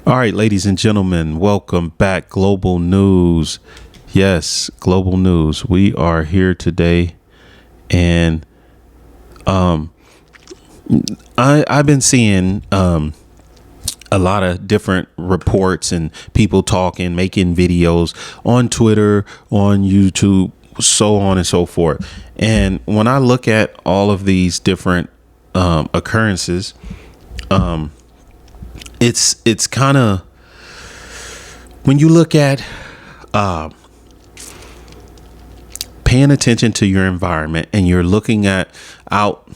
All right, ladies and gentlemen, welcome back. Global news. Yes, global news. We are here today, and I've been seeing a lot of different reports and people talking, making videos on Twitter, on YouTube, so on and so forth. And when I look at all of these different occurrences, it's kind of, when you look at paying attention to your environment and you're looking at out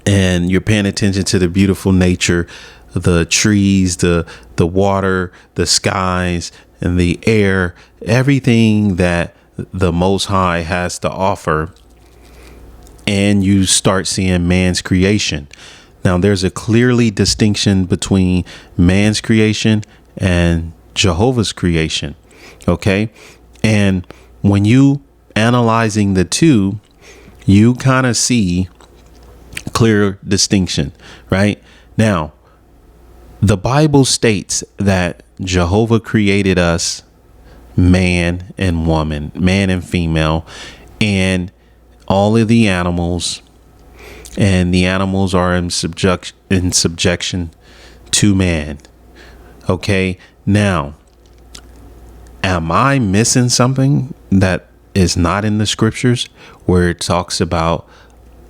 and you're paying attention to the beautiful nature, the trees, the water, the skies, and the air, everything that the Most High has to offer, and you start seeing man's creation. Now, there's a clearly distinction between man's creation and Jehovah's creation. Okay. And when you analyzing the two, you kind of see clear distinction, right? Now, the Bible states that Jehovah created us man and woman, man and female, and all of the animals. And the animals are in subjection to man. Okay. Now, am I missing something that is not in the scriptures where it talks about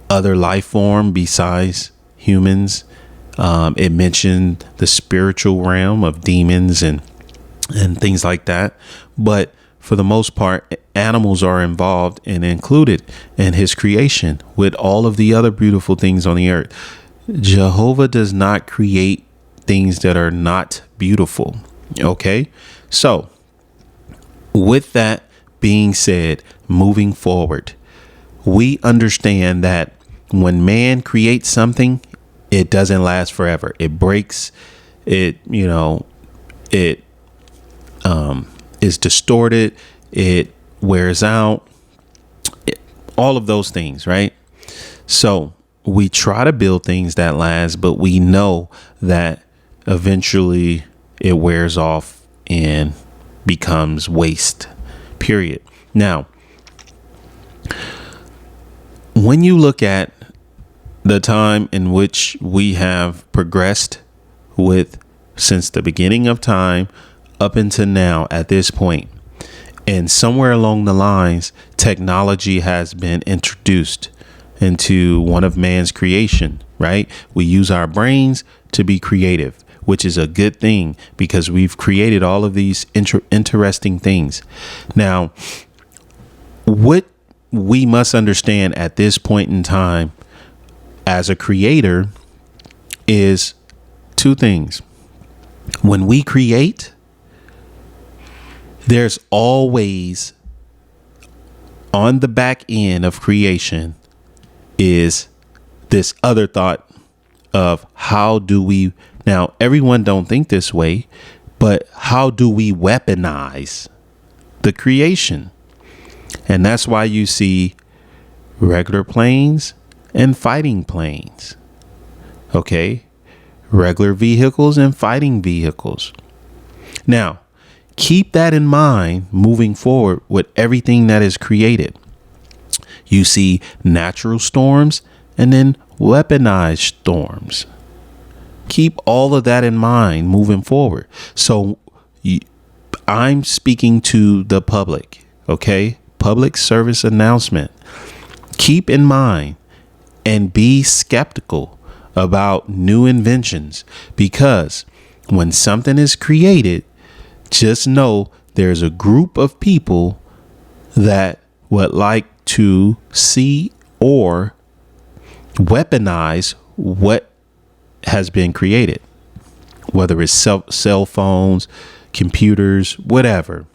other life form besides humans? It mentioned the spiritual realm of demons and things like that. But for the most part, animals are involved and included in his creation with all of the other beautiful things on the earth. Jehovah does not create things that are not beautiful. Okay. So with that being said, moving forward, we understand that when man creates something, it doesn't last forever. It breaks. It is distorted. It wears out. All of those things, right? So we try to build things that last, but we know that eventually it wears off and becomes waste, period. Now, when you look at the time in which we have progressed with since the beginning of time up until now at this point, and somewhere along the lines, technology has been introduced into one of man's creation, right? We use our brains to be creative, which is a good thing because we've created all of these interesting things. Now, what we must understand at this point in time as a creator is two things. When we create, there's always on the back end of creation is this other thought of how do we, now everyone don't think this way, but how do we weaponize the creation? And that's why you see regular planes and fighting planes. Okay. Regular vehicles and fighting vehicles. Now, keep that in mind moving forward with everything that is created. You see natural storms and then weaponized storms. Keep all of that in mind moving forward. So I'm speaking to the public, okay? Public service announcement. Keep in mind and be skeptical about new inventions, because when something is created, just know there's a group of people that would like to see or weaponize what has been created, whether it's cell phones, computers, whatever.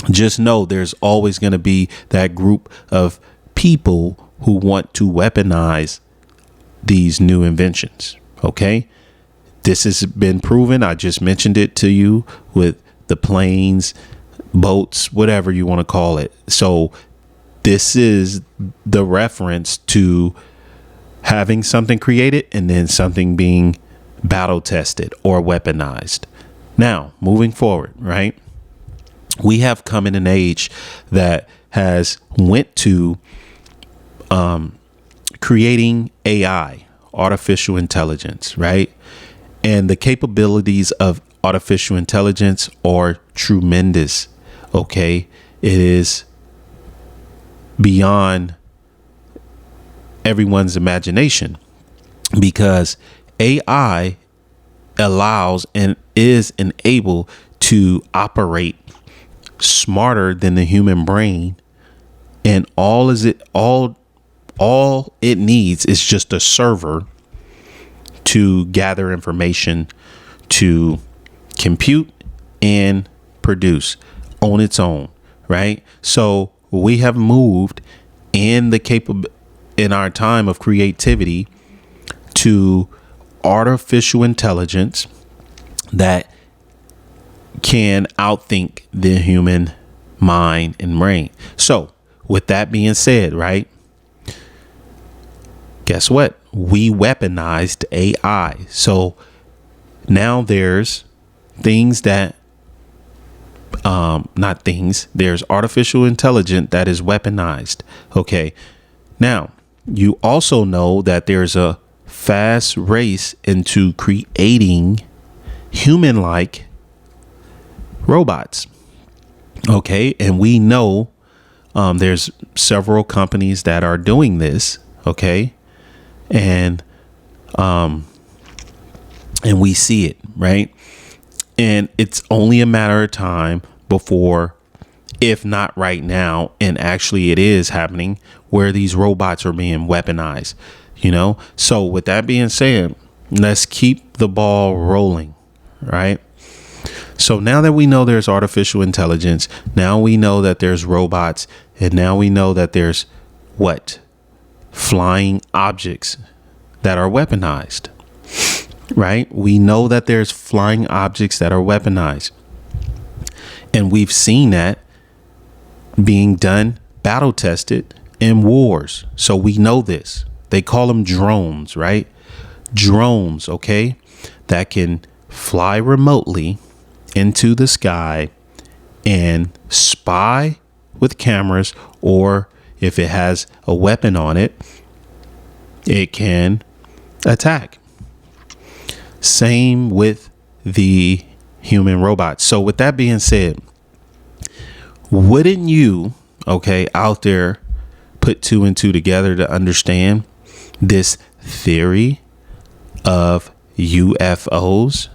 Just know there's always going to be that group of people who want to weaponize these new inventions. Okay. This has been proven. I just mentioned it to you with the planes, boats, whatever you want to call it. So this is the reference to having something created and then something being battle tested or weaponized. Now, moving forward, right? We have come in an age that has went to creating AI, artificial intelligence, right? And the capabilities of artificial intelligence are tremendous. Okay. It is beyond everyone's imagination, because AI allows and is enabled to operate smarter than the human brain. And all it needs is just a server to gather information, to compute and produce on its own, right? So we have moved in our time of creativity to artificial intelligence that can outthink the human mind and brain. So with that being said, right, guess what? We weaponized AI. So now there's things that, there's artificial intelligence that is weaponized. Okay. Now, you also know that there's a fast race into creating human-like robots. Okay. And we know there's several companies that are doing this. Okay. And we see it, right? And it's only a matter of time before, if not right now, and actually it is happening, where these robots are being weaponized, So with that being said, let's keep the ball rolling, right? So now that we know there's artificial intelligence, now we know that there's robots, and now we know that there's flying objects that are weaponized, right? We know that there's flying objects that are weaponized, and we've seen that being done, battle tested in wars. So we know this. They call them drones, right? Drones, okay, that can fly remotely into the sky and spy with cameras, or if it has a weapon on it, it can attack. Same with the human robots. So with that being said, wouldn't you, out there, put two and two together to understand this theory of UFOs?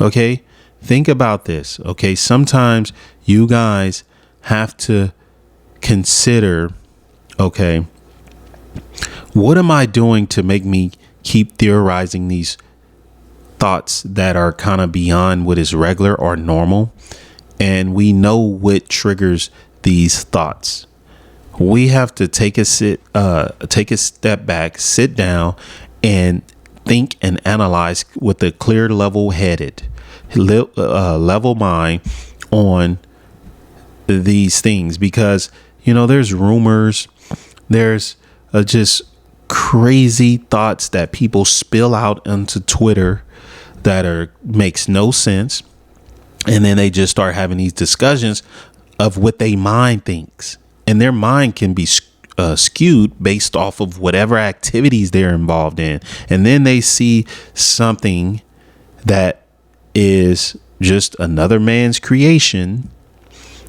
Okay, think about this. Okay, sometimes you guys have to consider, what am I doing to make me keep theorizing these thoughts that are kind of beyond what is regular or normal? And we know what triggers these thoughts. We have to take a step back, sit down, and think and analyze with a clear, level-headed, level mind on these things, because there's rumors, there's just crazy thoughts that people spill out onto Twitter that makes no sense. And then they just start having these discussions of what their mind thinks. And their mind can be skewed based off of whatever activities they're involved in. And then they see something that is just another man's creation,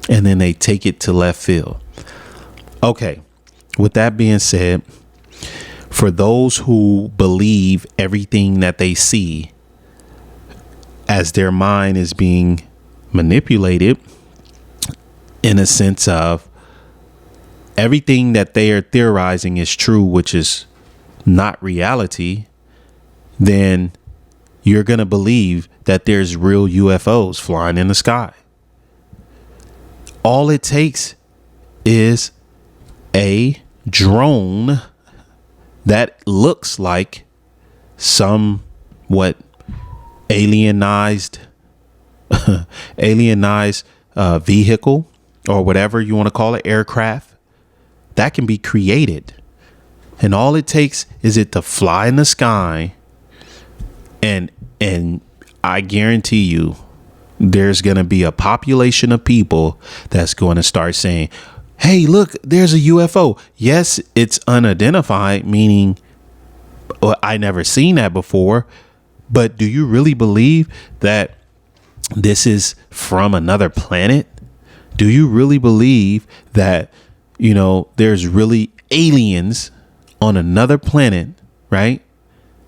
and then they take it to left field. Okay, with that being said, for those who believe everything that they see as their mind is being manipulated, in a sense of everything that they are theorizing is true, which is not reality, then you're going to believe that there's real UFOs flying in the sky. All it takes is a drone that looks like somewhat alienized vehicle, or whatever you want to call it, aircraft, that can be created. And all it takes is it to fly in the sky. And I guarantee you there's going to be a population of people that's going to start saying, hey, look, there's a UFO. Yes, it's unidentified, meaning I never seen that before. But do you really believe that this is from another planet? Do you really believe that, there's really aliens on another planet, right?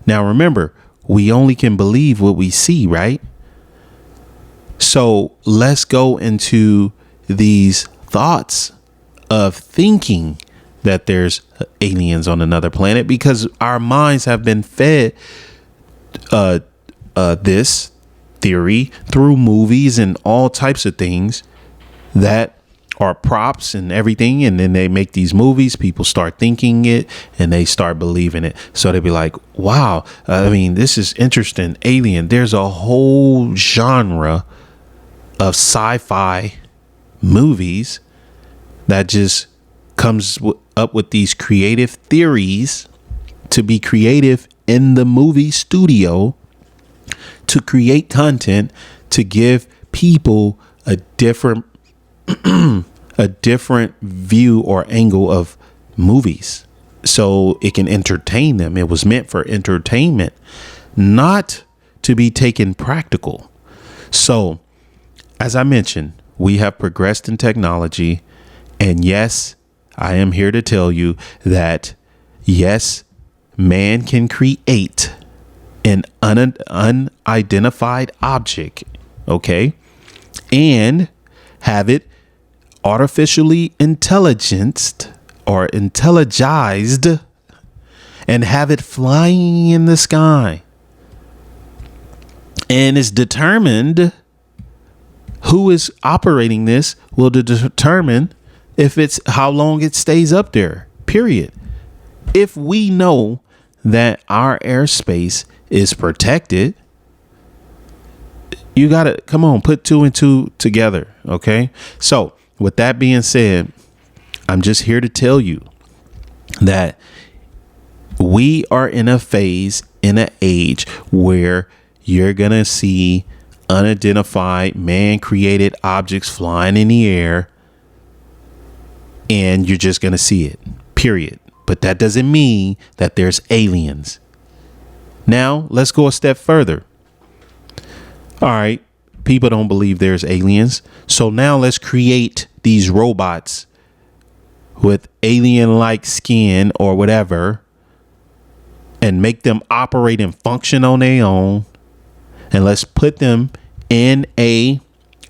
Now, remember, we only can believe what we see, right? So let's go into these thoughts of thinking that there's aliens on another planet, because our minds have been fed this theory through movies and all types of things that are props and everything. And then they make these movies, people start thinking it and they start believing it. So they'd be like, wow, this is interesting. Alien. There's a whole genre of sci-fi movies that just comes up with these creative theories to be creative in the movie studio, to create content, to give people a different view or angle of movies so it can entertain them. It was meant for entertainment, not to be taken practical. So as I mentioned, we have progressed in technology, and yes, I am here to tell you that yes, man can create an unidentified object, okay, and have it artificially intelligenced or intelligized and have it flying in the sky. And it's determined who is operating this will determine if it's how long it stays up there, period. If we know that our airspace is protected, you got to come on, put two and two together. OK, so with that being said, I'm just here to tell you that we are in a phase, in an age where you're going to see unidentified man created objects flying in the air, and you're just going to see it, period. But that doesn't mean that there's aliens. Now, let's go a step further. All right. People don't believe there's aliens. So now let's create these robots with alien-like skin or whatever and make them operate and function on their own. And let's put them in a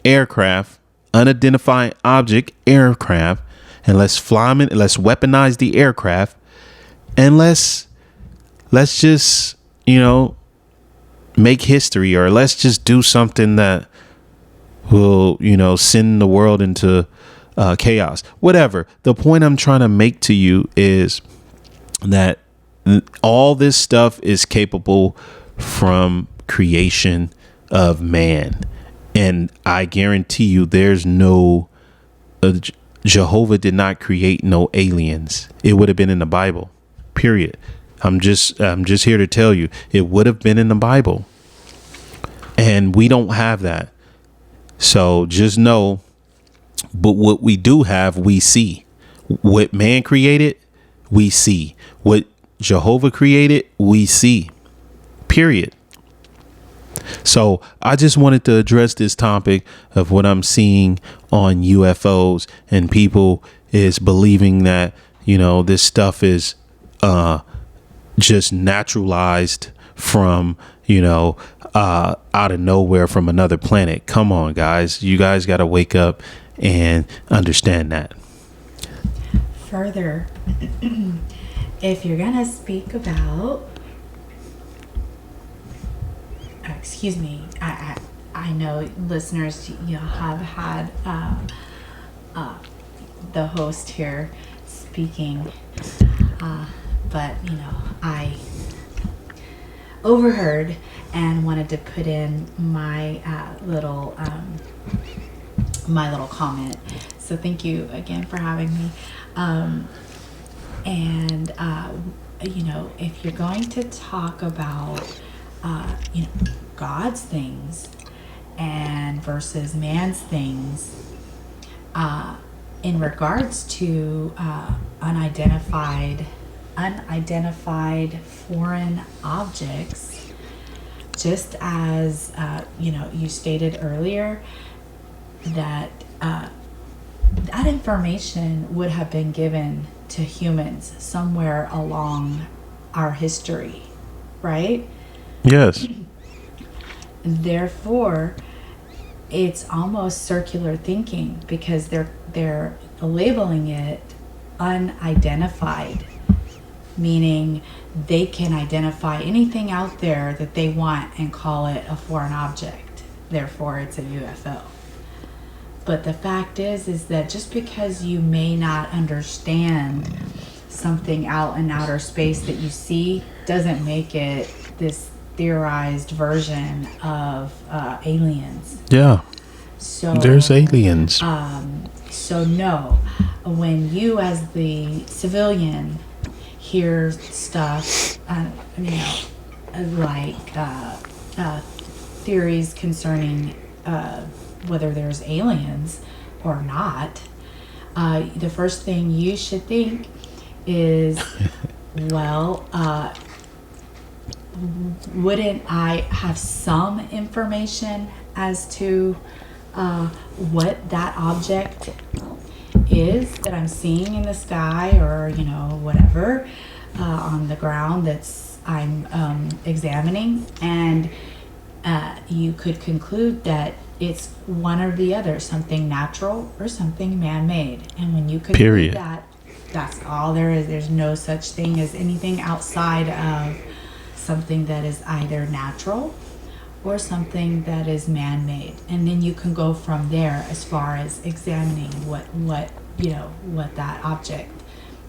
aircraft, unidentified object aircraft, and let's fly them in, let's weaponize the aircraft, and let's just, make history, or let's just do something that will, send the world into chaos, whatever. The point I'm trying to make to you is that all this stuff is capable from creation of man. And I guarantee you there's no Jehovah did not create no aliens. It would have been in the Bible, period. I'm just here to tell you it would have been in the Bible, and we don't have that. So just know, but what we do have, we see. What man created, we see. What Jehovah created, we see, period. So I just wanted to address this topic of what I'm seeing on UFOs, and people is believing that, this stuff is just naturalized from, out of nowhere from another planet. Come on, guys. You guys got to wake up and understand that. Further, if you're going to speak about, excuse me, I know listeners, you have had the host here speaking, but I overheard and wanted to put in my little comment. So thank you again for having me. If you're going to talk about God's things and versus man's things, in regards to unidentified foreign objects, just as you stated earlier that that information would have been given to humans somewhere along our history, right? Yes. Therefore, it's almost circular thinking, because they're labeling it unidentified, meaning they can identify anything out there that they want and call it a foreign object. Therefore, it's a UFO. But the fact is that just because you may not understand something out in outer space that you see doesn't make it this theorized version of aliens. Yeah. So there's aliens. So no, when you as the civilian hear stuff, like theories concerning whether there's aliens or not, the first thing you should think is, well, wouldn't I have some information as to what that object is that I'm seeing in the sky, or whatever on the ground that's I'm examining? And you could conclude that it's one or the other, something natural or something man-made. And when you conclude that, that's all there is. There's no such thing as anything outside of something that is either natural or something that is man-made. And then you can go from there as far as examining what that object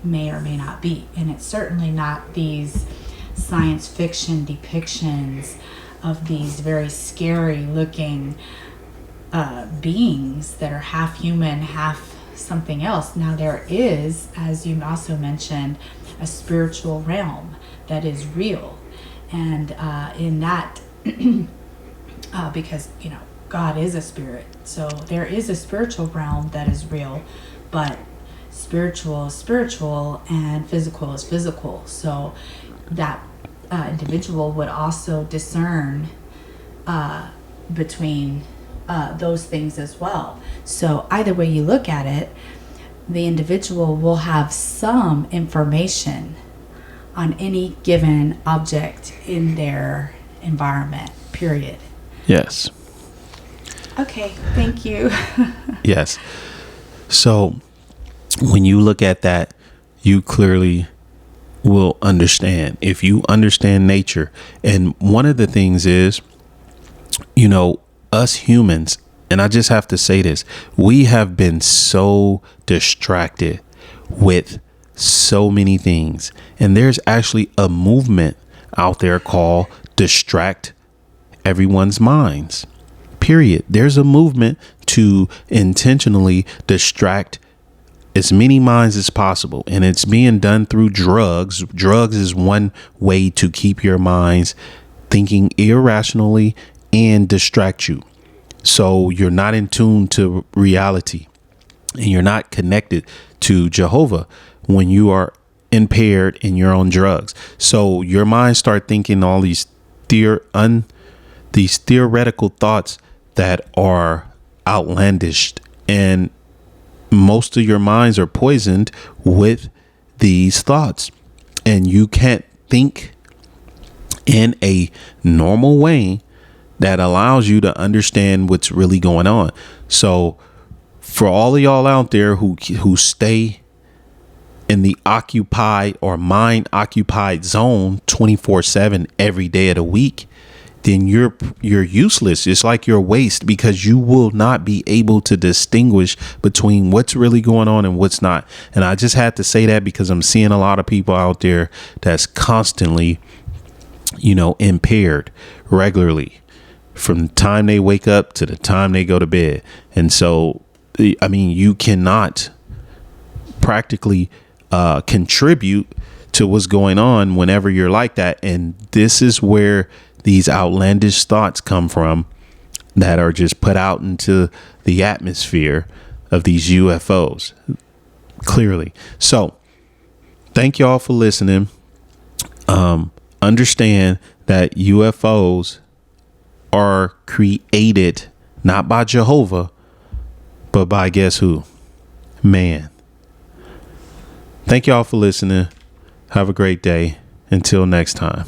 may or may not be. And it's certainly not these science fiction depictions of these very scary looking beings that are half human, half something else. Now there is, as you also mentioned, a spiritual realm that is real. And in that, because God is a spirit, so there is a spiritual realm that is real, but spiritual is spiritual and physical is physical. So that individual would also discern between those things as well. So either way you look at it, the individual will have some information on any given object in their environment, period. Yes. Okay, thank you. Yes. So when you look at that, you clearly will understand. If you understand nature, and one of the things is, us humans, and I just have to say this, we have been so distracted with so many things. And there's actually a movement out there called Distract Everyone's Minds. Period. There's a movement to intentionally distract as many minds as possible. And it's being done through drugs. Drugs is one way to keep your minds thinking irrationally and distract you. So you're not in tune to reality, and you're not connected to Jehovah when you are impaired and you're on drugs. So your mind start thinking all these theoretical thoughts that are outlandish, and most of your minds are poisoned with these thoughts, and you can't think in a normal way that allows you to understand what's really going on. So for all of y'all out there who stay in the occupied or mind occupied zone 24/7 every day of the week, then you're useless. It's like you're waste, because you will not be able to distinguish between what's really going on and what's not. And I just had to say that because I'm seeing a lot of people out there that's constantly, impaired regularly from the time they wake up to the time they go to bed. And so, you cannot practically contribute to what's going on whenever you're like that. And this is where these outlandish thoughts come from, that are just put out into the atmosphere of these UFOs, clearly. So thank y'all for listening. Understand that UFOs are created not by Jehovah, but by guess who? Man. Thank y'all for listening. Have a great day. Until next time.